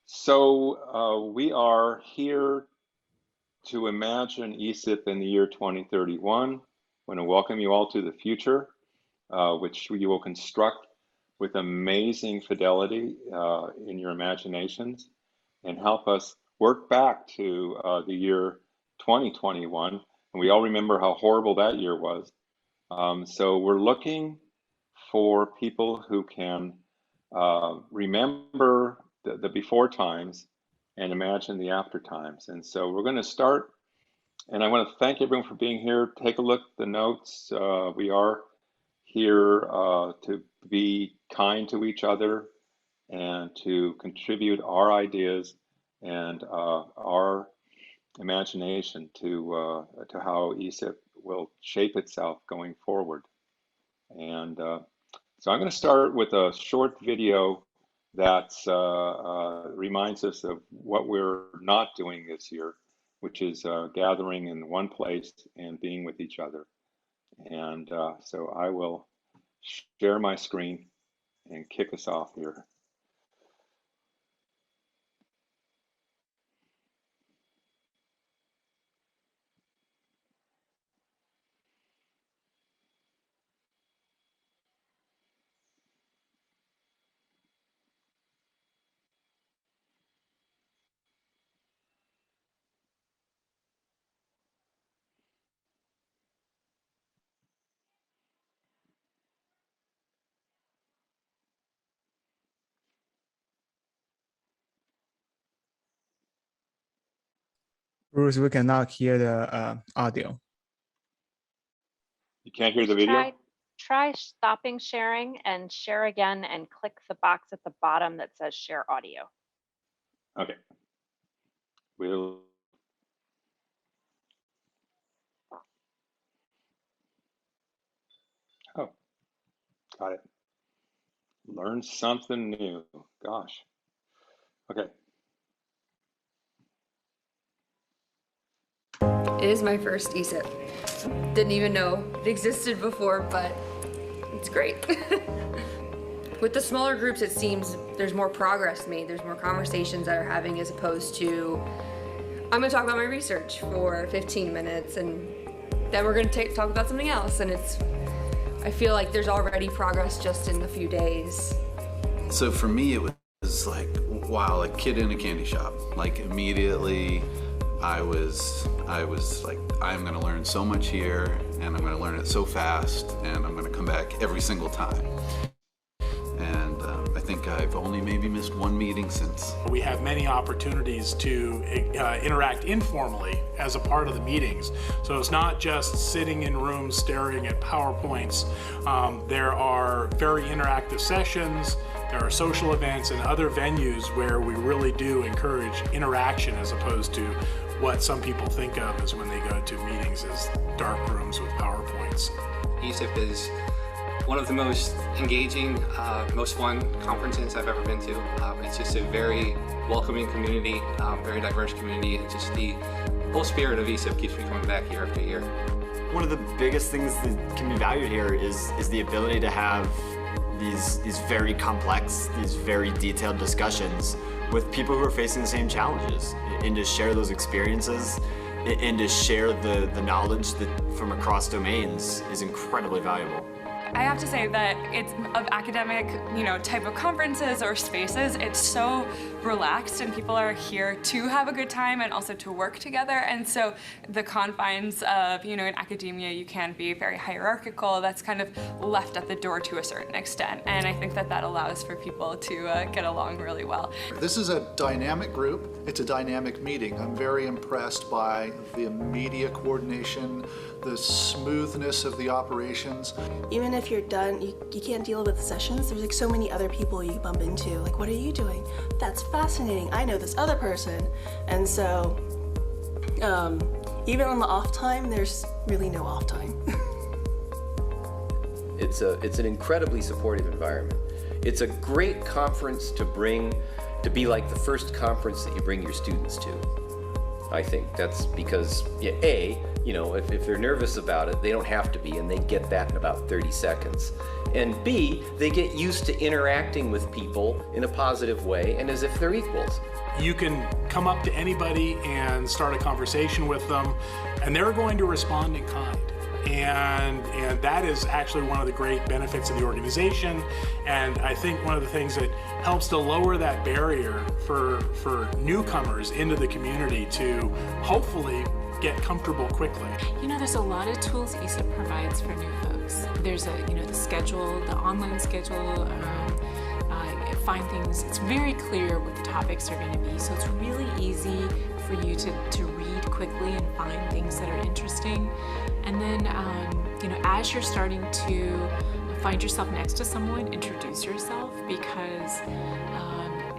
So we are here to imagine ESIP in the year 2031. I want to welcome you all to the future, which you will construct with amazing fidelity in your imaginations and help us work back to the year 2021. And we all remember how horrible that year was. So we're looking for people who can remember the before times and imagine the after times. And so we're going to start, and I want to thank everyone for being here. Take a look at the notes. We are here to be kind to each other and to contribute our ideas and our imagination to how ESIP will shape itself going forward. And so I'm going to start with a short video that reminds us of what we're not doing this year, which is gathering in one place and being with each other. And so I will share my screen and kick us off here. Bruce, we cannot hear the audio. You can't hear the video? Try stopping sharing and share again and click the box at the bottom that says share audio. Okay. We'll. Oh, got it. Learn something new. Gosh. Okay. It is my first ESIP. Didn't even know it existed before, but it's great. With the smaller groups, it seems there's more progress made. There's more conversations that are having as opposed to, I'm gonna talk about my research for 15 minutes and then we're gonna talk about something else. And I feel like there's already progress just in a few days. So for me, it was like, wow, like kid in a candy shop. Like immediately, I was like, I'm gonna learn so much here and I'm gonna learn it so fast and I'm gonna come back every single time. And I think I've only maybe missed one meeting since. We have many opportunities to interact informally as a part of the meetings. So it's not just sitting in rooms staring at PowerPoints. There are very interactive sessions. There are social events and other venues where we really do encourage interaction as opposed to what some people think of as when they go to meetings as dark rooms with PowerPoints. ESIP is one of the most engaging, most fun conferences I've ever been to. It's just a very welcoming community, very diverse community, and just the whole spirit of ESIP keeps me coming back year after year. One of the biggest things that can be valued here is the ability to have these very complex, these very detailed discussions with people who are facing the same challenges, and to share those experiences and to share the knowledge that from across domains is incredibly valuable. I have to say that it's of academic, type of conferences or spaces, it's so relaxed and people are here to have a good time and also to work together. And so the confines of, in academia, you can be very hierarchical. That's kind of left at the door to a certain extent. And I think that allows for people to get along really well. This is a dynamic group. It's a dynamic meeting. I'm very impressed by the media coordination, the smoothness of the operations. Even if you're done, you can't deal with sessions. There's like so many other people you bump into. Like, what are you doing? That's fascinating. I know this other person. And so, even on the off time, there's really no off time. It's an incredibly supportive environment. It's a great conference to be like the first conference that you bring your students to. I think. That's because, yeah, A, you know, if they're nervous about it, they don't have to be, and they get that in about 30 seconds. And B, they get used to interacting with people in a positive way and as if they're equals. You can come up to anybody and start a conversation with them, and they're going to respond in kind. And that is actually one of the great benefits of the organization. And I think one of the things that helps to lower that barrier for newcomers into the community to hopefully get comfortable quickly. You know, there's a lot of tools ESIP provides for new folks. There's the schedule, the online schedule, find things. It's very clear what the topics are going to be, so it's really easy for you to read quickly and find things that are interesting. And then, as you're starting to find yourself next to someone, introduce yourself, because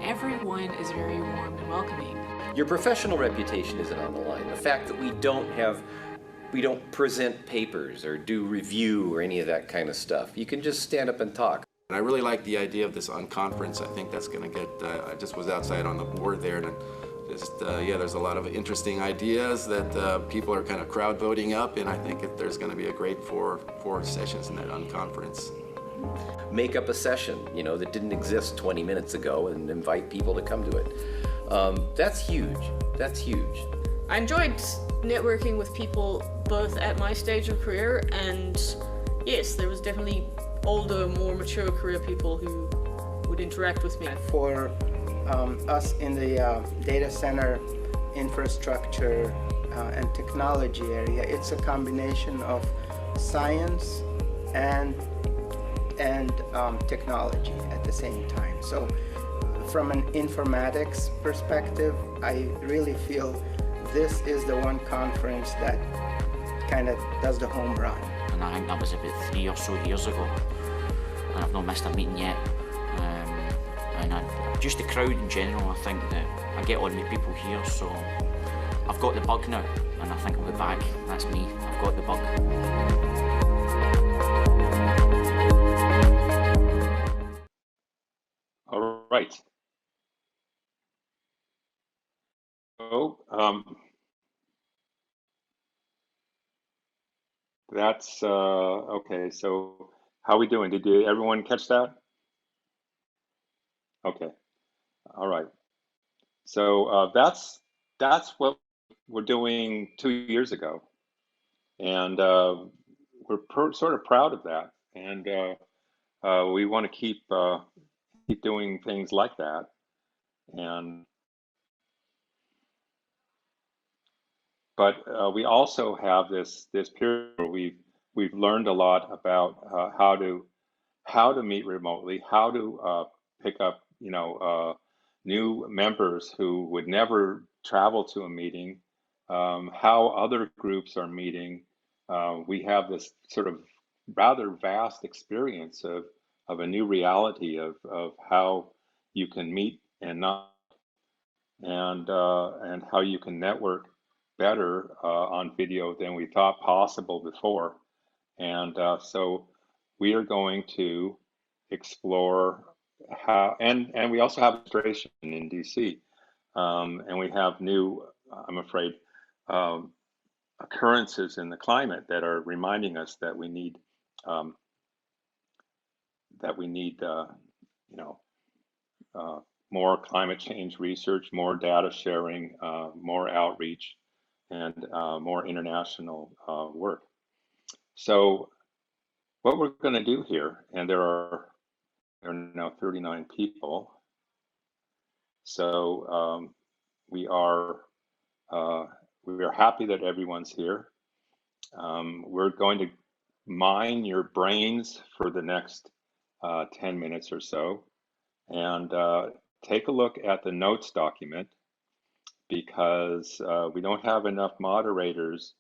everyone is very warm and welcoming. Your professional reputation isn't on the line. The fact that we don't present papers or do review or any of that kind of stuff. You can just stand up and talk. I really like the idea of this unconference. I think that's going to get, I just was outside on the board there, and there's a lot of interesting ideas that people are kind of crowd voting up, and I think there's going to be a great four sessions in that unconference. Make up a session, that didn't exist 20 minutes ago and invite people to come to it. That's huge. That's huge. I enjoyed networking with people both at my stage of career, and yes, there was definitely older, more mature career people who would interact with me. For us in the data center infrastructure and technology area, it's a combination of science and technology at the same time. So from an informatics perspective, I really feel this is the one conference that kind of does the home run. And I think that was about 3 or so years ago, and I've not missed a meeting yet. Just the crowd in general, I think that I get on with people here, so I've got the bug now, and I think I'll be back. That's me, I've got the bug. All right. So, that's okay. So, how are we doing? Did everyone catch that? Okay. All right. So that's what we're doing 2 years ago, and we're sort of proud of that, and we want to keep doing things like that. But we also have this period where we've learned a lot about how to meet remotely, how to pick up new members who would never travel to a meeting, how other groups are meeting. We have this sort of rather vast experience of a new reality of how you can meet and not, and how you can network better on video than we thought possible before. And so we are going to explore how, and we also have administration in DC, and we have new, I'm afraid, occurrences in the climate that are reminding us that we need more climate change research, more data sharing, more outreach, and more international work. So what we're going to do here, and there are now 39 people. So we are happy that everyone's here. We're going to mine your brains for the next 10 minutes or so, and take a look at the notes document, because we don't have enough moderators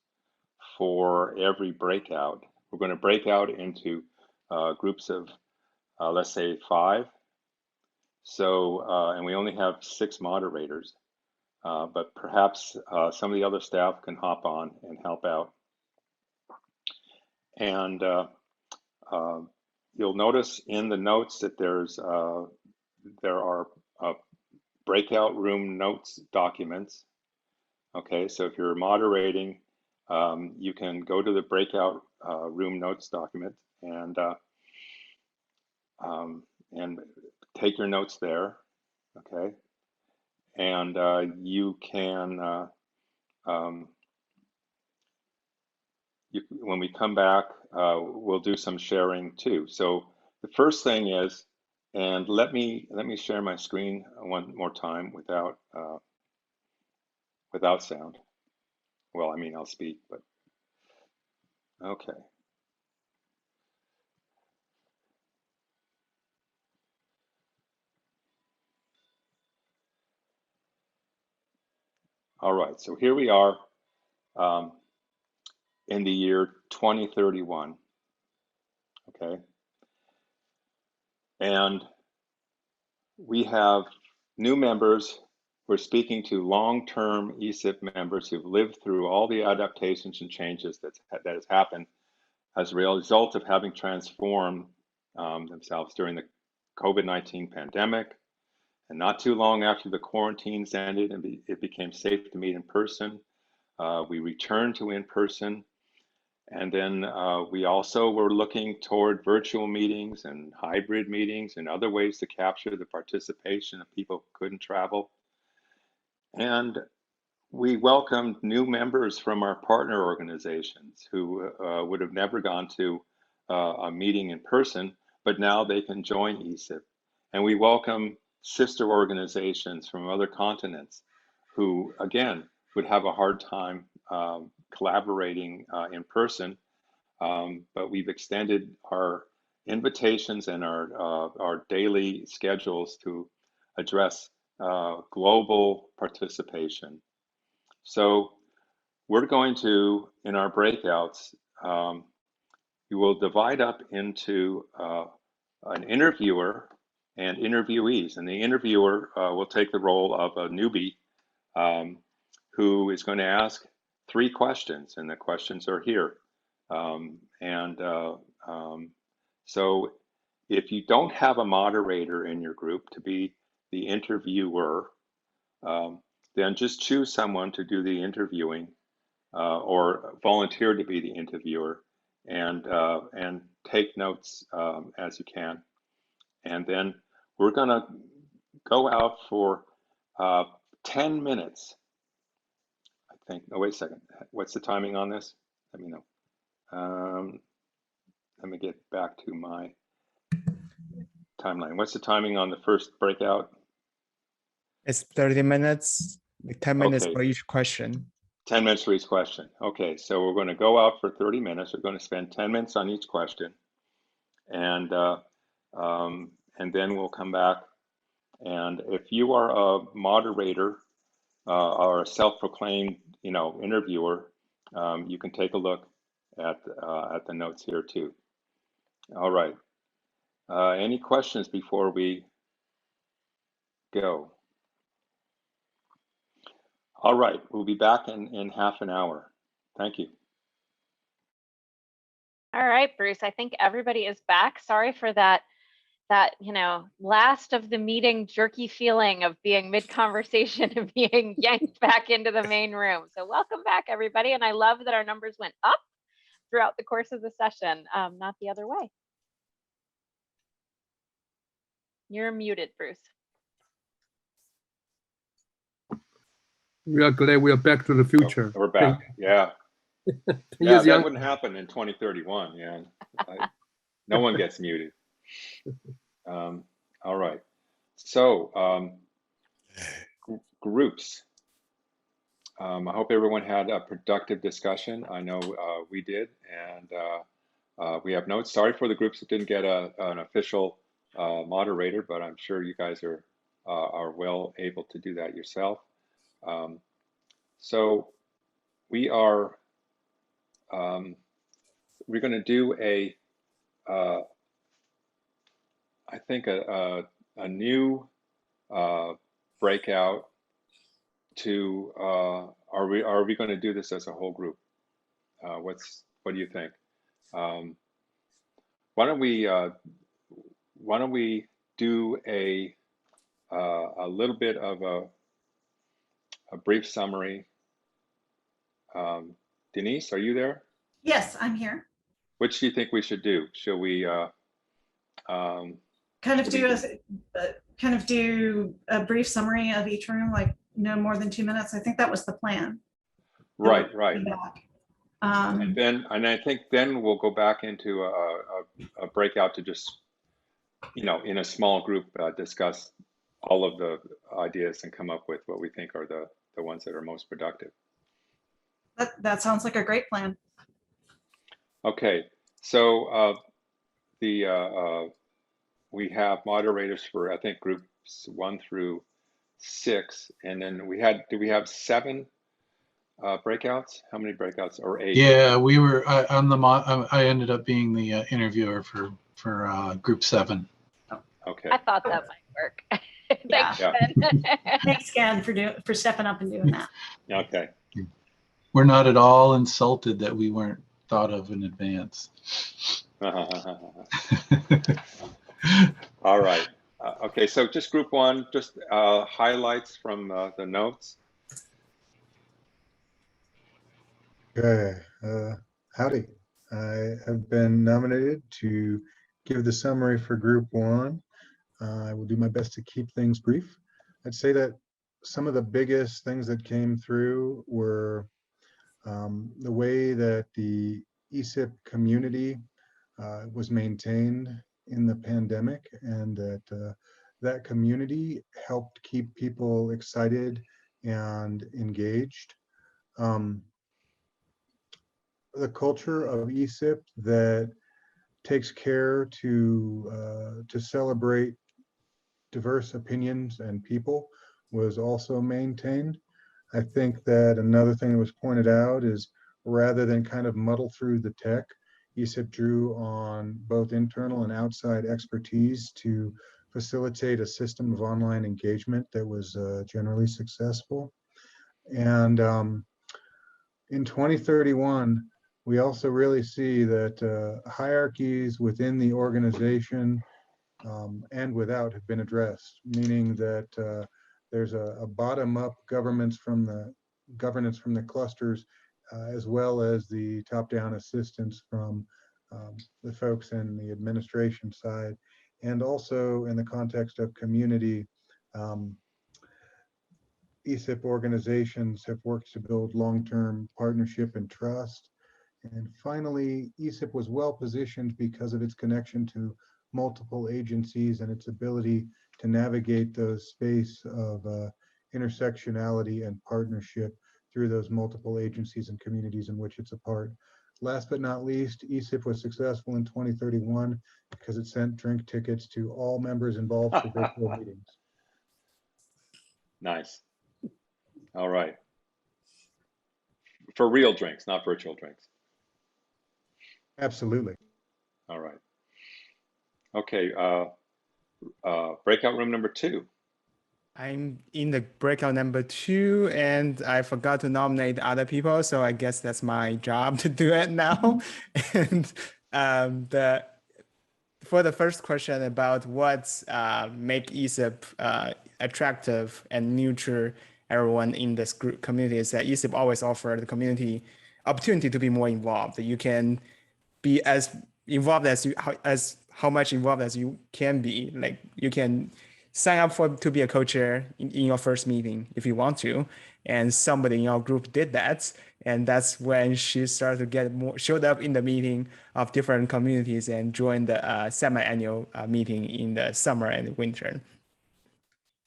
for every breakout. We're going to break out into groups of let's say 5. So, and we only have 6 moderators, but perhaps some of the other staff can hop on and help out. And you'll notice in the notes that there are breakout room notes documents. Okay, so if you're moderating, you can go to the breakout room notes document and take your notes there. Okay, and you can when we come back, we'll do some sharing too. So the first thing is, and let me share my screen one more time without without sound. Well, I mean, I'll speak, but okay. All right, so here we are in the year 2031, okay? And we have new members. We're speaking to long-term ESIP members who've lived through all the adaptations and changes that has happened as a result of having transformed themselves during the COVID-19 pandemic. And not too long after the quarantines ended and it became safe to meet in person, we returned to in-person. And then we also were looking toward virtual meetings and hybrid meetings and other ways to capture the participation of people who couldn't travel. And we welcomed new members from our partner organizations who would have never gone to a meeting in person, but now they can join ESIP. And we welcome sister organizations from other continents who, again, would have a hard time collaborating in person. But we've extended our invitations and our daily schedules to address global participation. So we're going to, in our breakouts, you will divide up into an interviewer and interviewees. And the interviewer will take the role of a newbie who is going to ask 3 questions, and the questions are here. So if you don't have a moderator in your group to be the interviewer, then just choose someone to do the interviewing or volunteer to be the interviewer and take notes as you can. And then we're going to go out for 10 minutes. I think, oh, wait a second. What's the timing on this? Let me know. Let me get back to my timeline. What's the timing on the first breakout? It's 30 minutes, 10 minutes Okay. for each question. 10 minutes for each question. Okay, so we're going to go out for 30 minutes. We're going to spend 10 minutes on each question. And then we'll come back. And if you are a moderator or a self-proclaimed, interviewer, you can take a look at the notes here too. All right. Any questions before we go? All right, we'll be back in half an hour. Thank you. All right, Bruce, I think everybody is back. Sorry for that last of the meeting jerky feeling of being mid-conversation and being yanked back into the main room. So welcome back, everybody. And I love that our numbers went up throughout the course of the session, not the other way. You're muted, Bruce. We are glad we are back to the future. We're back, yeah. Yeah, that wouldn't happen in 2031, yeah. No one gets muted. All right, so groups. I hope everyone had a productive discussion. I know we did, and we have notes. Sorry for the groups that didn't get an official moderator, but I'm sure you guys are well able to do that yourself. So we are we're going to do I think a new breakout to are we going to do this as a whole group? What do you think? Why don't we do a little bit of a brief summary Denise, are you there? Yes, I'm here. Which do you think we should do? Shall we kind of do a brief summary of each room, like no more than 2 minutes? I think that was the plan. Right. And I think then we'll go back into a breakout to just, in a small group, discuss all of the ideas and come up with what we think are the ones that are most productive. That sounds like a great plan. Okay, so we have moderators for, I think, groups 1 through 6, and then do we have 7 breakouts? How many breakouts, or 8? Yeah, we were I ended up being the interviewer for group 7. Okay. I thought that might work. Thanks, Yeah. Ben. Thanks, Gan, for stepping up and doing that. Okay. We're not at all insulted that we weren't thought of in advance. All right. Okay, so just group 1, just highlights from the notes. Okay, howdy. I have been nominated to give the summary for group 1. I will do my best to keep things brief. I'd say that some of the biggest things that came through were the way that the ESIP community was maintained in the pandemic, and that that community helped keep people excited and engaged. The culture of ESIP that takes care to celebrate diverse opinions and people was also maintained. I think that another thing that was pointed out is, rather than kind of muddle through the tech, ESIP drew on both internal and outside expertise to facilitate a system of online engagement that was generally successful. And in 2031, we also really see that hierarchies within the organization and without have been addressed, meaning that there's a bottom-up governance from the clusters, as well as the top-down assistance from the folks in the administration side. And also in the context of community, ESIP organizations have worked to build long-term partnership and trust. And finally, ESIP was well positioned because of its connection to multiple agencies and its ability to navigate those space of intersectionality and partnership through those multiple agencies and communities in which it's a part. Last but not least, ESIP was successful in 2031 because it sent drink tickets to all members involved for virtual meetings. Nice. All right. For real drinks, not virtual drinks. Absolutely. All right. Okay. Breakout room number 2. I'm in the breakout number 2, and I forgot to nominate other people, so I guess that's my job to do it now. And for the first question about what make ESIP attractive and nurture everyone in this group community, is that ESIP always offer the community opportunity to be more involved. You can be as involved as how much involved as you can be. Like, you can sign up to be a co-chair in your first meeting if you want to, and somebody in your group did that, and that's when she started to get showed up in the meeting of different communities and joined the semi-annual meeting in the summer and winter.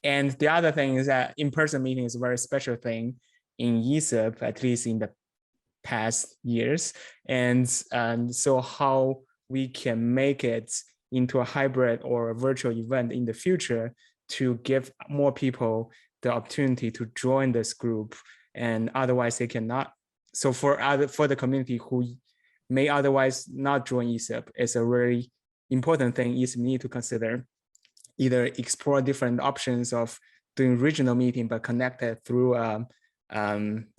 And the other thing is that in-person meeting is a very special thing in ESIP, at least in the past years. And so how we can make it into a hybrid or a virtual event in the future to give more people the opportunity to join this group, and otherwise they cannot. So for the community who may otherwise not join ESIP, it's a really important thing ESIP need to consider. Either explore different options of doing regional meeting but connected through a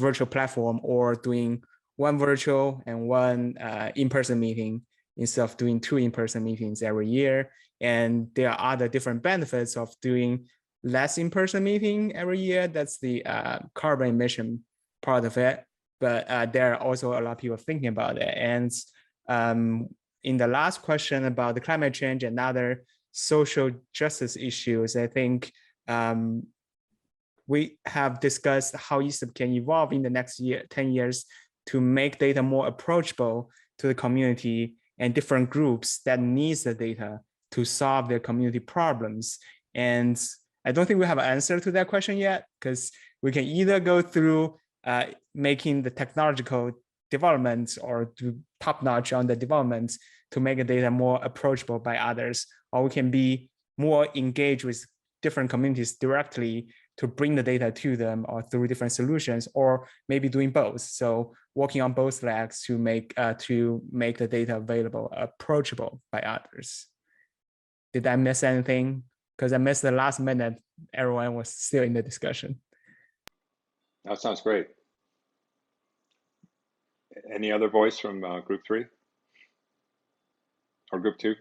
virtual platform, or doing one virtual and one in-person meeting instead of doing 2 in-person meetings every year. And there are other different benefits of doing less in-person meeting every year. That's the carbon emission part of it. but there are also a lot of people thinking about it. And in the last question about the climate change and other social justice issues, I think we have discussed how ESIP can evolve in the next 10 years to make data more approachable to the community and different groups that needs the data to solve their community problems. And I don't think we have an answer to that question yet, because we can either go through making the technological developments or do top-notch on the development to make the data more approachable by others, or we can be more engaged with different communities directly to bring the data to them, or through different solutions, or maybe doing both. So working on both legs to make the data available, approachable by others. Did I miss anything? Because I missed the last minute. Everyone was still in the discussion. That sounds great. Any other voice from group 3 or group 2?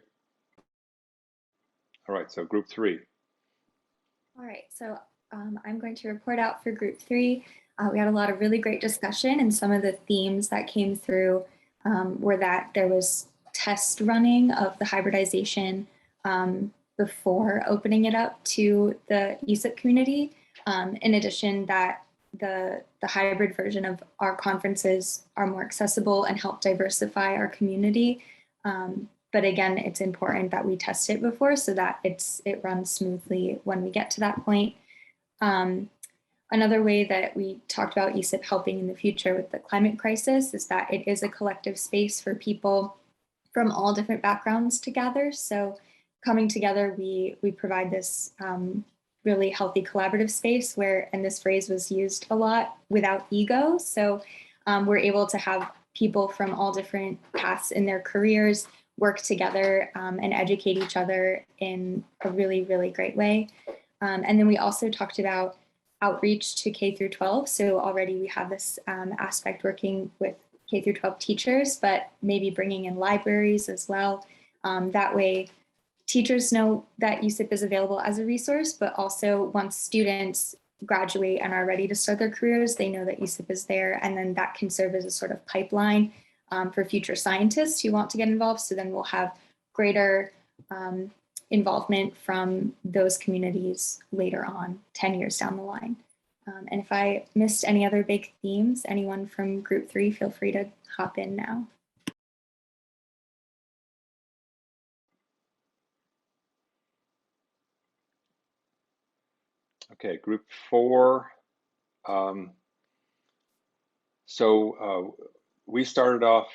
All right, so group 3. All right, so I'm going to report out for group 3. We had a lot of really great discussion, and some of the themes that came through were that there was test running of the hybridization before opening it up to the ESIP community. In addition, that the hybrid version of our conferences are more accessible and help diversify our community. But again, it's important that we test it before so that it runs smoothly when we get to that point. Another way that we talked about ESIP helping in the future with the climate crisis is that it is a collective space for people from all different backgrounds to gather. So coming together, we provide this really healthy collaborative space where, and this phrase was used a lot, without ego. So we're able to have people from all different paths in their careers work together and educate each other in a really, really great way. And then we also talked about outreach to K through 12. So already we have this aspect working with K through 12 teachers, but maybe bringing in libraries as well. That way teachers know that ESIP is available as a resource, but also once students graduate and are ready to start their careers, they know that ESIP is there, and then that can serve as a sort of pipeline for future scientists who want to get involved. So then we'll have greater involvement from those communities later on, 10 years down the line. And if I missed any other big themes, anyone from group 3, feel free to hop in now. Okay, group 4. We started off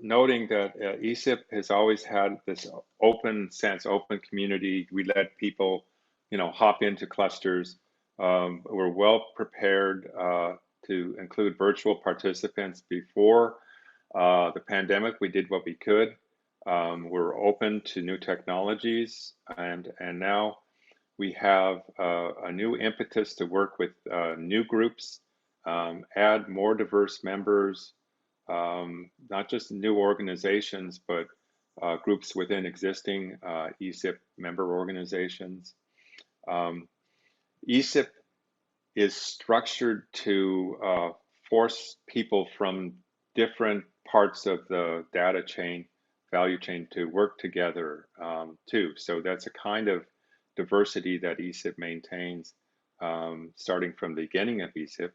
noting that ESIP has always had this open sense, open community. We let people, hop into clusters. We're well prepared to include virtual participants. Before the pandemic, we did what we could. We're open to new technologies, and now we have a new impetus to work with new groups, add more diverse members, not just new organizations, but groups within existing ESIP member organizations. ESIP is structured to force people from different parts of the data chain, value chain, to work together too. So that's a kind of diversity that ESIP maintains, starting from the beginning of ESIP.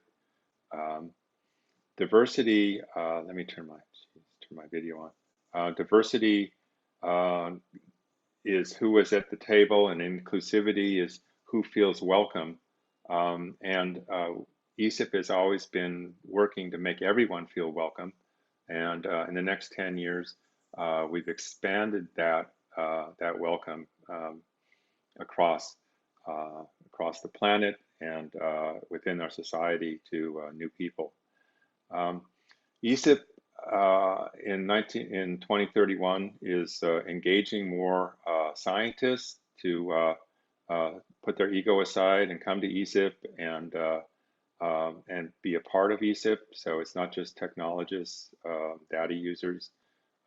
Diversity, let me turn my video on. Diversity is who is at the table, and inclusivity is who feels welcome. And ESIP has always been working to make everyone feel welcome. And in the next 10 years, we've expanded that welcome across the planet and within our society to new people. ESIP in 2031 is engaging more scientists to put their ego aside and come to ESIP and be a part of ESIP. So it's not just technologists, data users,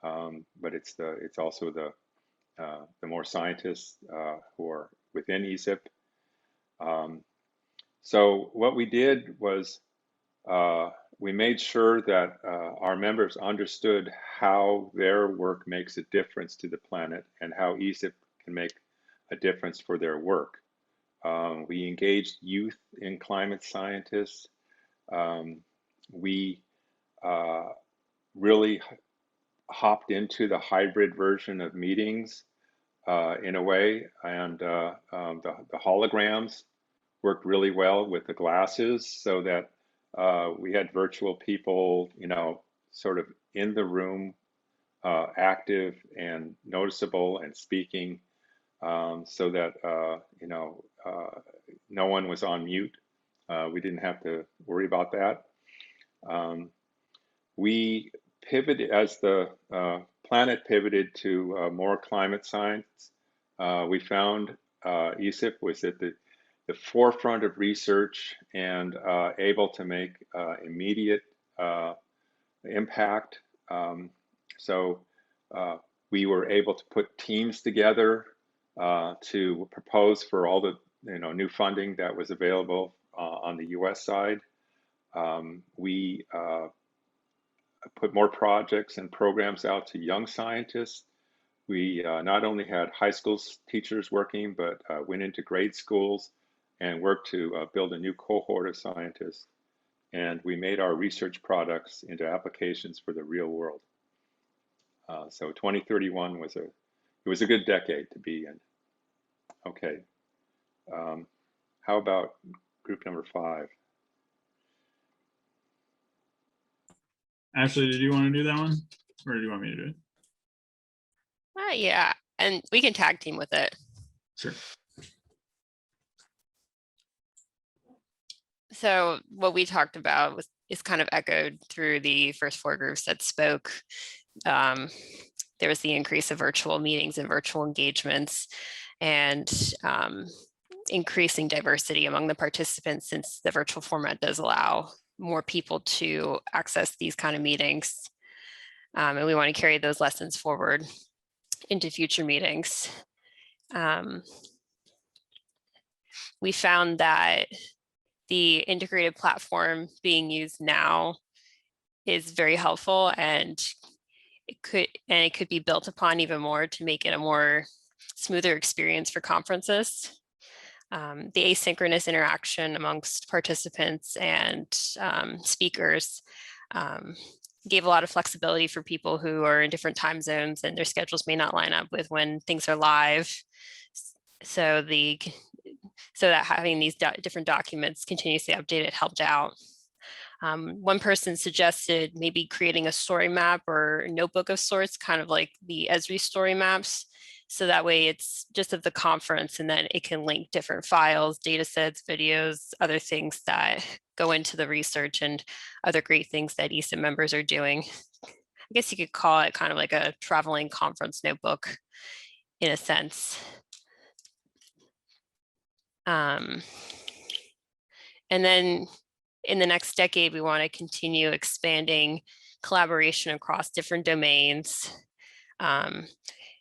but it's also the more scientists who are within ESIP. So what we did was we made sure that our members understood how their work makes a difference to the planet and how ESIP can make a difference for their work. We engaged youth in climate scientists. We really hopped into the hybrid version of meetings in a way, and the holograms worked really well with the glasses, so that we had virtual people, you know, sort of in the room, active and noticeable and speaking, so that you know, no one was on mute. We didn't have to worry about that. We pivoted, as the planet pivoted to more climate science. We found ESIP was at the forefront of research and able to make immediate impact. So we were able to put teams together to propose for all the new funding that was available on the US side. We put more projects and programs out to young scientists. We not only had high school teachers working, but went into grade schools and worked to build a new cohort of scientists. And we made our research products into applications for the real world. So 2031 was a good decade to be in. Okay. How about group number 5? Ashley, did you want to do that one, or do you want me to do it? Yeah, and we can tag team with it. Sure. So what we talked about is kind of echoed through the first 4 groups that spoke. There was the increase of virtual meetings and virtual engagements, and increasing diversity among the participants, since the virtual format does allow more people to access these kind of meetings. And we want to carry those lessons forward into future meetings. We found that the integrated platform being used now is very helpful, and it could be built upon even more to make it a more smoother experience for conferences. The asynchronous interaction amongst participants and speakers gave a lot of flexibility for people who are in different time zones and their schedules may not line up with when things are live. So that having these different documents continuously updated helped out. One person suggested maybe creating a story map or notebook of sorts, kind of like the Esri story maps. So that way it's just of the conference, and then it can link different files, data sets, videos, other things that go into the research and other great things that ESIP members are doing. I guess you could call it kind of like a traveling conference notebook in a sense. And then in the next decade, we want to continue expanding collaboration across different domains,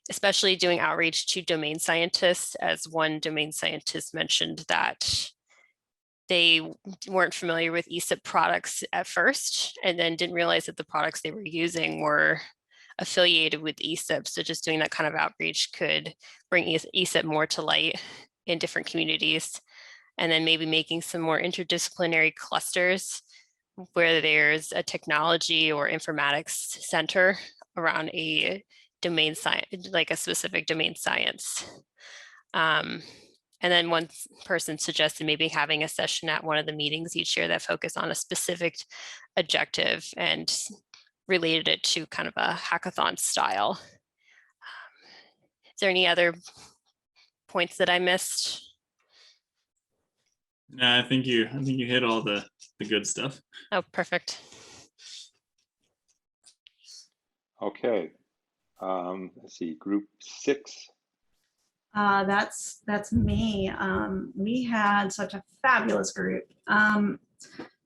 especially doing outreach to domain scientists, as one domain scientist mentioned that they weren't familiar with ESIP products at first, and then didn't realize that the products they were using were affiliated with ESIP. So just doing that kind of outreach could bring ESIP more to light in different communities. And then maybe making some more interdisciplinary clusters where there's a technology or informatics center around a domain science, like a specific domain science. And then one person suggested maybe having a session at one of the meetings each year that focused on a specific objective and related it to kind of a hackathon style. Is there any other points that I missed? No, I think you hit all the good stuff. Oh, perfect. Okay. Let's see, group 6. That's me. We had such a fabulous group.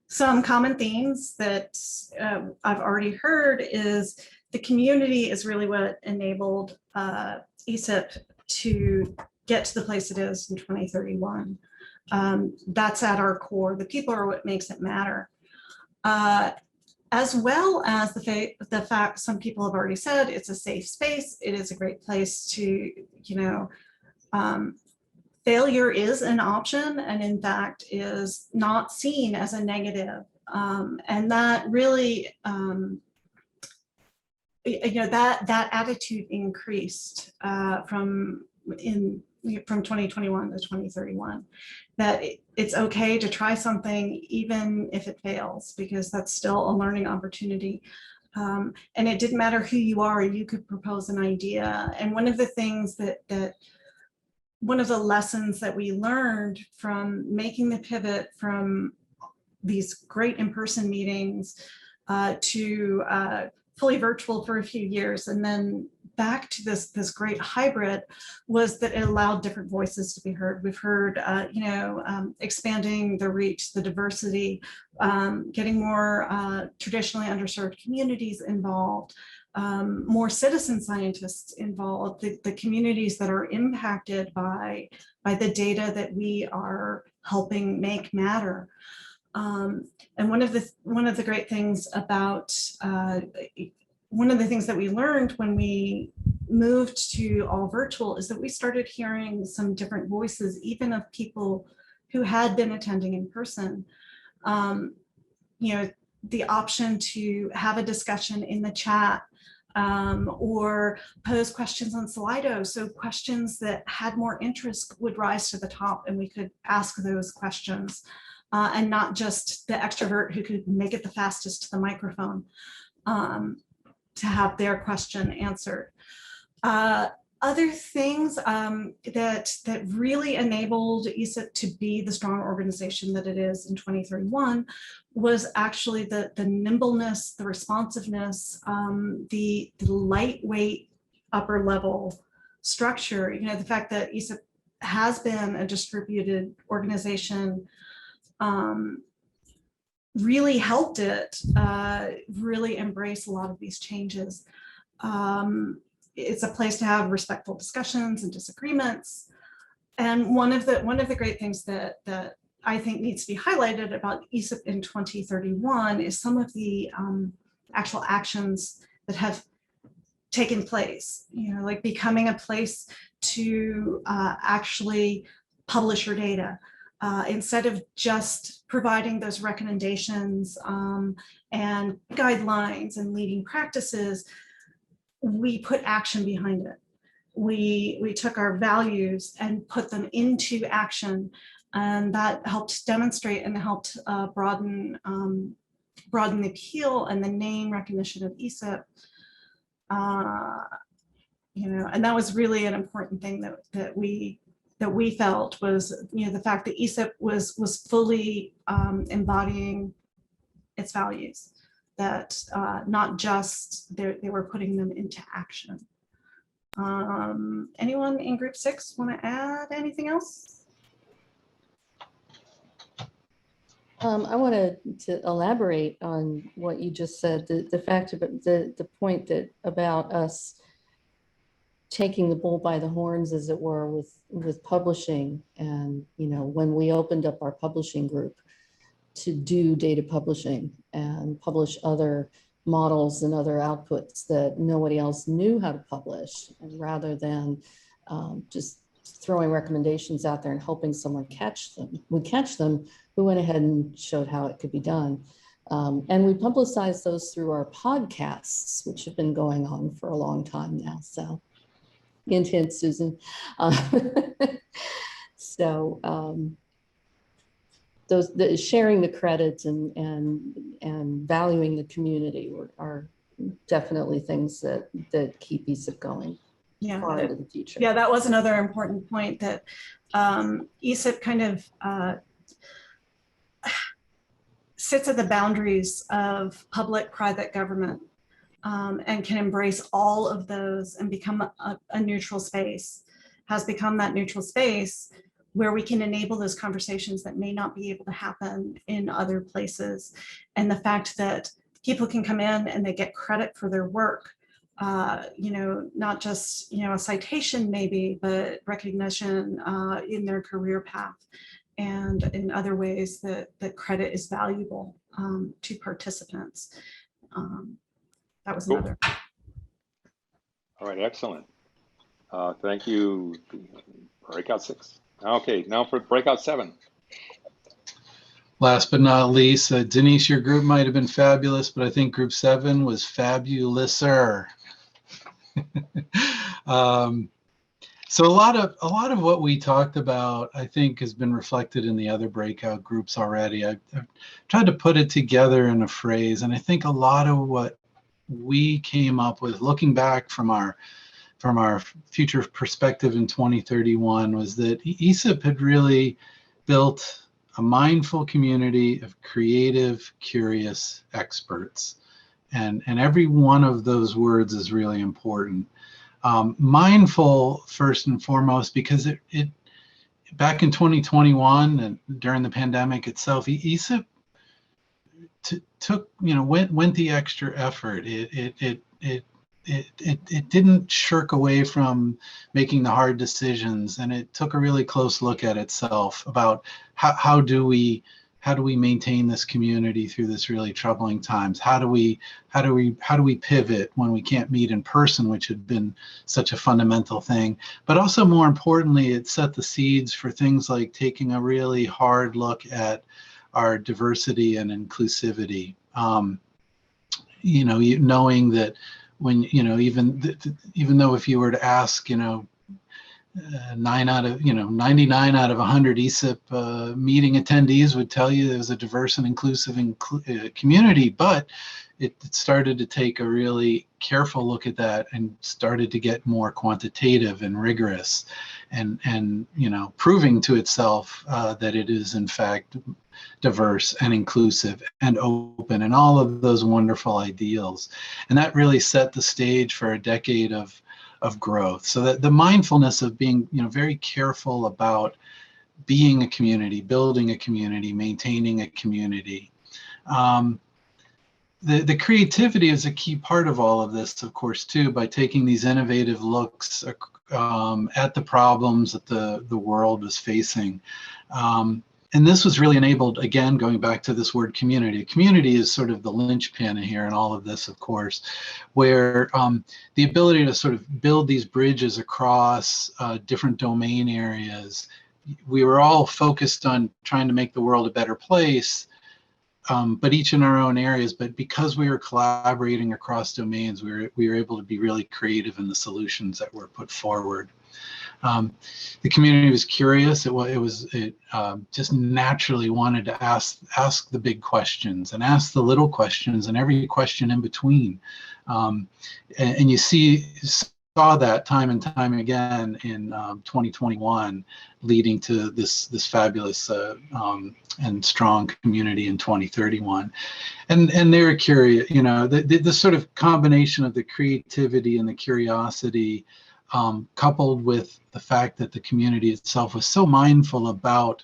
Some common themes that I've already heard is the community is really what enabled ESIP to get to the place it is in 2031. That's at our core. The people are what makes it matter. as well as the fact some people have already said it's a safe space. It is a great place to, failure is an option and in fact is not seen as a negative. And that really, that attitude increased from 2021 to 2031, that it's okay to try something even if it fails, because that's still a learning opportunity. And it didn't matter who you are, you could propose an idea. And one of the things one of the lessons that we learned from making the pivot from these great in-person meetings to fully virtual for a few years and then back to this great hybrid was that it allowed different voices to be heard. We've heard, expanding the reach, the diversity, getting more traditionally underserved communities involved, more citizen scientists involved, the communities that are impacted by the data that we are helping make matter. And one of the great things about one of the things that we learned when we moved to all virtual is that we started hearing some different voices, even of people who had been attending in person. The option to have a discussion in the chat or pose questions on Slido. So questions that had more interest would rise to the top and we could ask those questions. And not just the extrovert who could make it the fastest to the microphone to have their question answered. Other things that really enabled ESIP to be the strong organization that it is in 2031 was actually the nimbleness, the responsiveness, the lightweight upper level structure. The fact that ESIP has been a distributed organization really helped it really embrace a lot of these changes. It's a place to have respectful discussions and disagreements. And one of the great things that I think needs to be highlighted about ESIP in 2031 is some of the actual actions that have taken place, like becoming a place to actually publish your data. Instead of just providing those recommendations and guidelines and leading practices, we put action behind it. We took our values and put them into action, and that helped demonstrate and helped broaden the appeal and the name recognition of ESIP. And that was really an important thing that we felt was, the fact that ESIP was fully embodying its values, that not just they were putting them into action. Anyone in group 6 want to add anything else? I wanted to elaborate on what you just said, the fact about the point about us taking the bull by the horns, as it were, with publishing. And when we opened up our publishing group to do data publishing and publish other models and other outputs that nobody else knew how to publish, and rather than just throwing recommendations out there and hoping someone would catch them, we went ahead and showed how it could be done. And we publicized those through our podcasts, which have been going on for a long time now. So hint, hint, Susan. Sharing the credits and valuing the community are definitely things that keep ESIP going far into the future. Yeah, that was another important point, that ESIP kind of sits at the boundaries of public-private government. And can embrace all of those and become a neutral space, has become that neutral space where we can enable those conversations that may not be able to happen in other places. And the fact that people can come in and they get credit for their work, not just, a citation maybe, but recognition in their career path. and in other ways that credit is valuable to participants. That was another. All right, excellent. Thank you. Breakout 6. Okay, now for breakout 7. Last but not least, Denise, your group might have been fabulous, but I think group 7 was fabulouser. So a lot of what we talked about, I think, has been reflected in the other breakout groups already. I've tried to put it together in a phrase, and I think a lot of what we came up with, looking back from our future perspective in 2031, was that ESIP had really built a mindful community of creative, curious experts. And every one of those words is really important. Mindful, first and foremost, because it back in 2021 and during the pandemic itself, ESIP took, went the extra effort. It didn't shirk away from making the hard decisions, and it took a really close look at itself about how do we maintain this community through this really troubling times? How do we pivot when we can't meet in person, which had been such a fundamental thing? But also, more importantly, it set the seeds for things like taking a really hard look at our diversity and inclusivity. Knowing that when even though if you were to ask 99 out of 100 ESIP meeting attendees would tell you there was a diverse and inclusive community, but it started to take a really careful look at that and started to get more quantitative and rigorous, and proving to itself that it is in fact diverse and inclusive and open and all of those wonderful ideals. And that really set the stage for a decade of growth. So that the mindfulness of being very careful about being a community, building a community, maintaining a community. The creativity is a key part of all of this, of course, too, by taking these innovative looks at the problems that the world was facing. And this was really enabled, again, going back to this word community. Community is sort of the linchpin here in all of this, of course, where the ability to sort of build these bridges across different domain areas. We were all focused on trying to make the world a better place, but each in our own areas. But because we were collaborating across domains, we were able to be really creative in the solutions that were put forward. The community was curious. It just naturally wanted to ask the big questions and ask the little questions and every question in between. And you saw that time and time again in 2021, leading to this fabulous and strong community in 2031. And they were curious. The sort of combination of the creativity and the curiosity, coupled with the fact that the community itself was so mindful about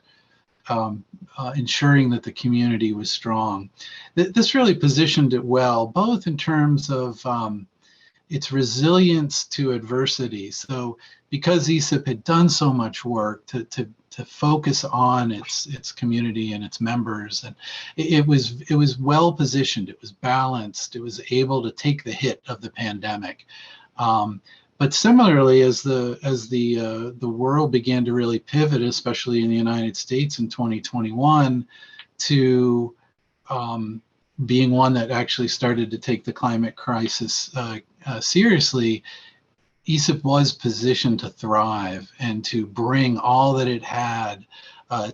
ensuring that the community was strong. This really positioned it well, both in terms of its resilience to adversity. So because ESIP had done so much work to focus on its community and its members, and it was well positioned, it was balanced, it was able to take the hit of the pandemic. But similarly, as the world began to really pivot, especially in the United States in 2021, to being one that actually started to take the climate crisis seriously, ESIP was positioned to thrive and to bring all that it had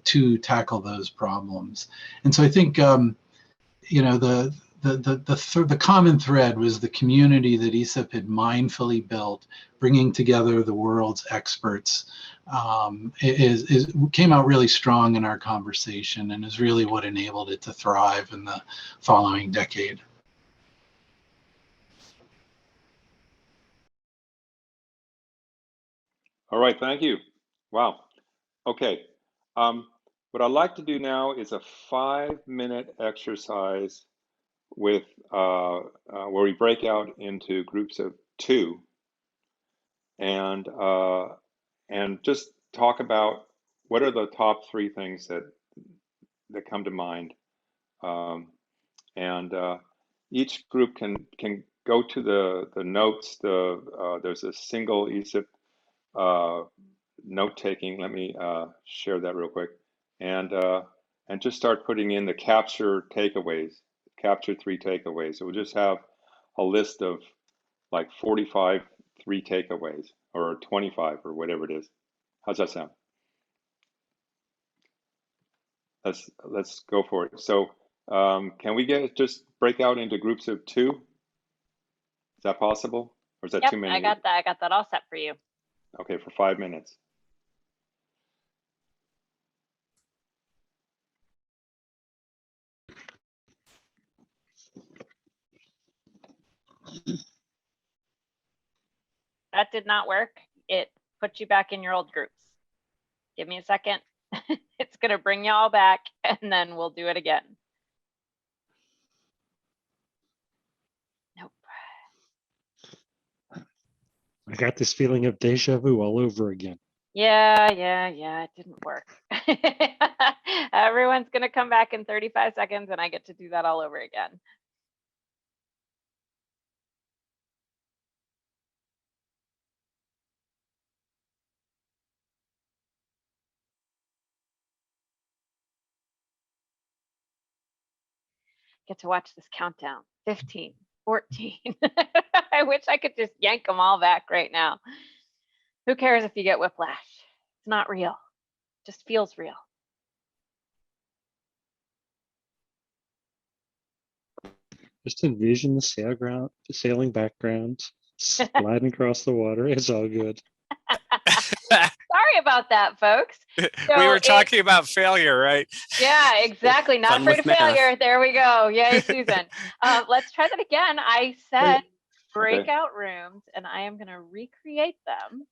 to tackle those problems. And so I think the common thread was the community that ESIP had mindfully built, bringing together the world's experts. Came out really strong in our conversation and is really what enabled it to thrive in the following decade. All right, thank you. Wow. Okay. What I'd like to do now is a 5-minute exercise with where we break out into groups of 2 and just talk about what are the top 3 things that come to mind? Each group can go to the notes. There's a single ESIP note taking. Let me share that real quick, and just start putting in the capture takeaways. Capture 3 takeaways. So we'll just have a list of like 45 3 takeaways, or 25, or whatever it is. How's that sound? Let's go for it. So can we just break out into groups of 2? Is that possible, or is that too many? I got that all set for you. Okay, for 5 minutes. That did not work. It put you back in your old groups. Give me a second. It's going to bring you all back, and then we'll do it again. Nope. I got this feeling of deja vu all over again. Yeah, it didn't work. Everyone's going to come back in 35 seconds, and I get to do that all over again. Get to watch this countdown. 15, 14. I wish I could just yank them all back right now. Who cares if you get whiplash? It's not real. It just feels real. Just envision the sailing background, sliding across the water. It's all good. Sorry about that, folks. So we were talking about failure, right? Yeah, exactly. Not Fun afraid with of failure. There we go. Yay, Susan. Let's try that again. I said breakout rooms, and I am going to recreate them.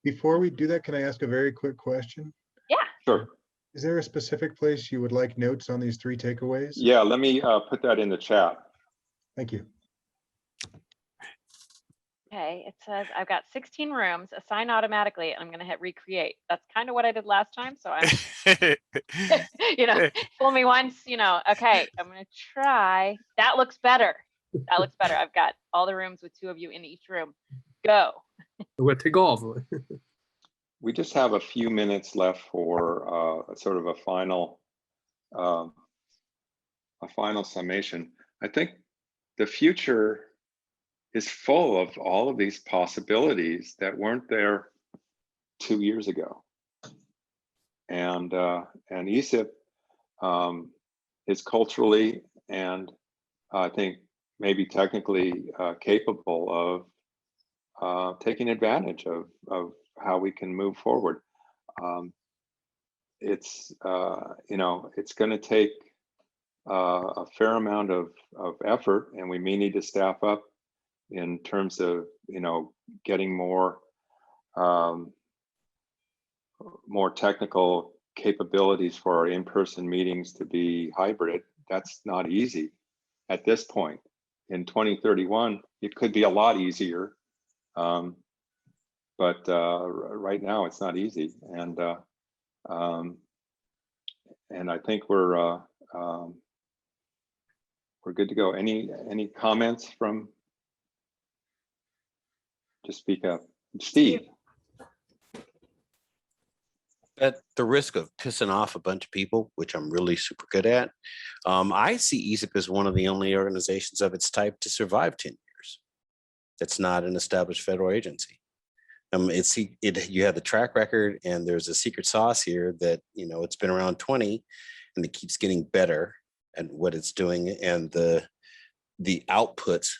Before we do that, can I ask a very quick question? Yeah. Sure. Is there a specific place you would like notes on these 3 takeaways? Yeah, let me put that in the chat. Thank you. Okay, it says I've got 16 rooms, assign automatically, and I'm going to hit recreate. That's kind of what I did last time. So I'm, fool me once, okay, I'm going to try. That looks better. That looks better. I've got all the rooms with 2 of you in each room. Go. We'll take off. We just have a few minutes left for sort of a final summation. I think the future is full of all of these possibilities that weren't there 2 years ago. And ESIP is culturally and I think maybe technically capable of taking advantage of how we can move forward. It's it's going to take a fair amount of effort, and we may need to staff up in terms of getting more technical capabilities for our in-person meetings to be hybrid. That's not easy at this point. In 2031, it could be a lot easier, but right now it's not easy. And I think we're good to go. Any comments from? Just speak up, Steve. At the risk of pissing off a bunch of people, which I'm really super good at, I see ESIP as one of the only organizations of its type to survive 10 years. That's not an established federal agency. You have the track record, and there's a secret sauce here that it's been around 20, and it keeps getting better at what it's doing, and the outputs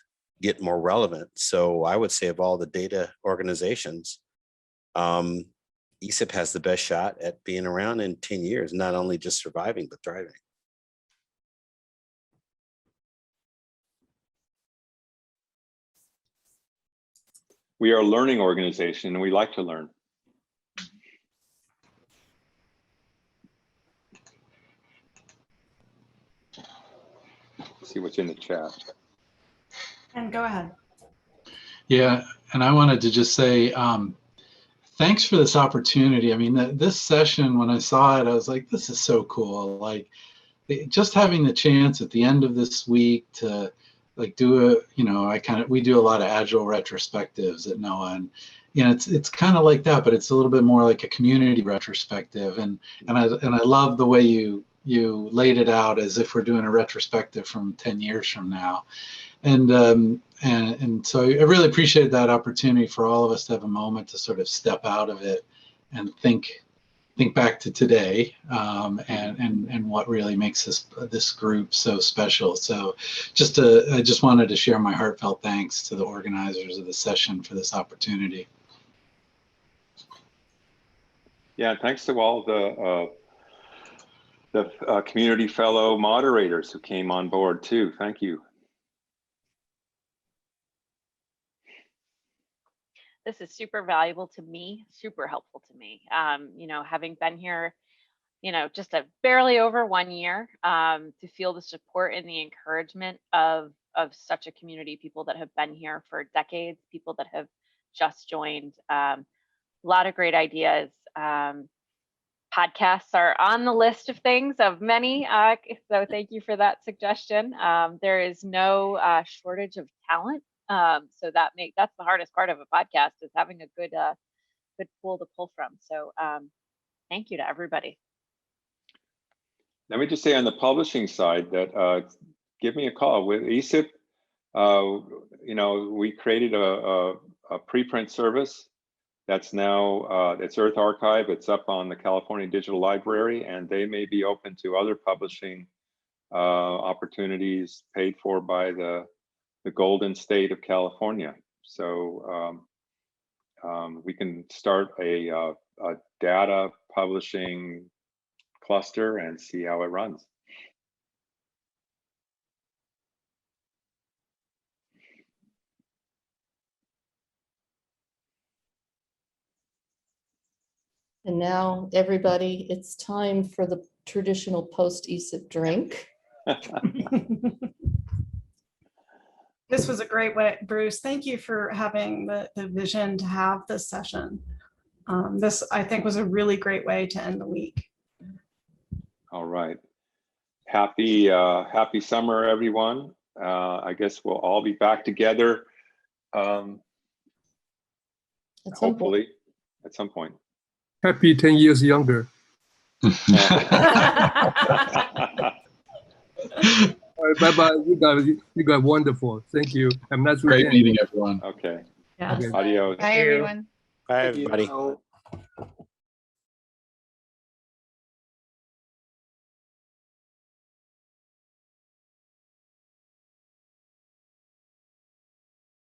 get more relevant. So I would say of all the data organizations, ESIP has the best shot at being around in 10 years, not only just surviving, but thriving. We are a learning organization, and we like to learn. See what's in the chat. And go ahead. Yeah, and I wanted to just say thanks for this opportunity. I mean, this session, when I saw it, I was like, this is so cool. Like, just having the chance at the end of this week to like do we do a lot of agile retrospectives at NOAA, and it's kind of like that, but it's a little bit more like a community retrospective, and I love the way you laid it out as if we're doing a retrospective from 10 years from now. And so I really appreciate that opportunity for all of us to have a moment to sort of step out of it and think back to today, and what really makes this group so special. So I just wanted to share my heartfelt thanks to the organizers of the session for this opportunity. Yeah, thanks to all the community fellow moderators who came on board too. Thank you. This is super valuable to me, super helpful to me. Having been here, just barely over 1 year, to feel the support and the encouragement of such a community, people that have been here for decades, people that have just joined. A lot of great ideas. Podcasts are on the list of things of many, so thank you for that suggestion. There is no shortage of talent. So that's the hardest part of a podcast, is having a good pool to pull from. So thank you to everybody. Let me just say on the publishing side that give me a call with ESIP. We created a preprint service that's now it's Earth Archive. It's up on the California Digital Library, and they may be open to other publishing opportunities paid for by the Golden State of California. So we can start a data publishing cluster and see how it runs. And now, everybody, it's time for the traditional post-ESIP drink. This was a great way, Bruce. Thank you for having the vision to have this session. This, I think, was a really great way to end the week. All right. Happy summer, everyone. I guess we'll all be back together, hopefully, at some point. Happy 10 years younger. All right, bye-bye. You got wonderful. Thank you. Have a nice Great weekend. meeting, everyone. Okay. Yes. Adios. Bye, everyone. Bye, everybody.